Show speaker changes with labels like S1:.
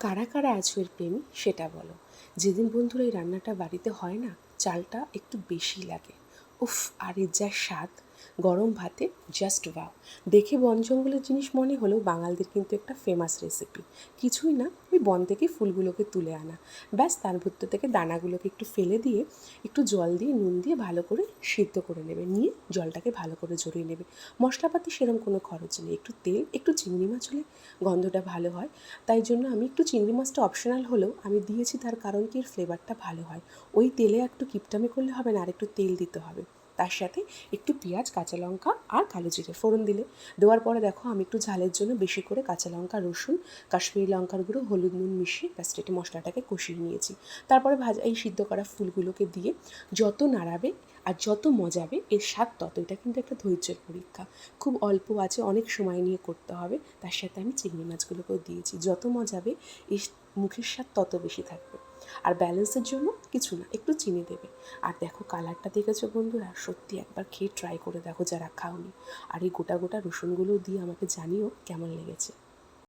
S1: কারা কারা আছো এর প্রেমী সেটা বলো। যেদিন বন্ধুরা এই রান্নাটা বাড়িতে হয় না, চালটা একটু বেশি লাগে। উফ, আর এর যা স্বাদ! গরম ভাতে জাস্ট ওয়াও। দেখে বন জঙ্গলের জিনিস মনে হলেও বাঙালদের কিন্তু একটা ফেমাস রেসিপি। কিছুই না, ওই বন থেকে ফুলগুলোকে তুলে আনা, ব্যাস তার ভেতর থেকে দানাগুলোকে একটু ফেলে দিয়ে একটু জল দিয়ে নুন দিয়ে ভালো করে সিদ্ধ করে নেবে, নিয়ে জলটাকে ভালো করে ঝরিয়ে নেবে। মশলাপাতি সেরকম কোনো খরচ নেই, একটু তেল একটু চিংড়ি মাছ হলে গন্ধটা ভালো হয়। তাই জন্য আমি একটু চিংড়ি মাছটা অপশনাল হলেও আমি দিয়েছি, তার কারণ কি এর ফ্লেভারটা ভালো হয়। ওই তেলে একটু কিপটামি করলে হবে না, আর একটু তেল দিতে হবে। তার সাথে একটু পেঁয়াজ, কাঁচা লঙ্কা আর কালো জিরে ফোড়ন দিলে, দেওয়ার পরে দেখো আমি একটু ঝালের জন্য বেশি করে কাঁচা লঙ্কা, রসুন, কাশ্মীরি লঙ্কার গুঁড়ো, হলুদ, নুন মিশিয়ে ব্যাস রেটে মশলাটাকে কষিয়ে নিয়েছি। তারপরে ভাজা এই সিদ্ধ করা ফুলগুলোকে দিয়ে যত নাড়াবে আর যত মজাবে এর স্বাদ তত। এটা কিন্তু একটা ধৈর্যের পরীক্ষা। খুব অল্প আছে, অনেক সময় নিয়ে করতে হবে। তার সাথে আমি চিংড়ি মাছগুলোকেও দিয়েছি। যত মজাবে এর মুখের স্বাদ তত বেশি থাকবে। আর ব্যালেন্সের জন্য কিছু না, একটু চিনি দেবে। আর দেখো কালারটা দেখেছো বন্ধুরা, সত্যি একবার খেয়ে ট্রাই করে দেখো যারা খাওনি। আর এই গোটা গোটা রসুনগুলো দিয়ে আমাকে জানিও কেমন লেগেছে।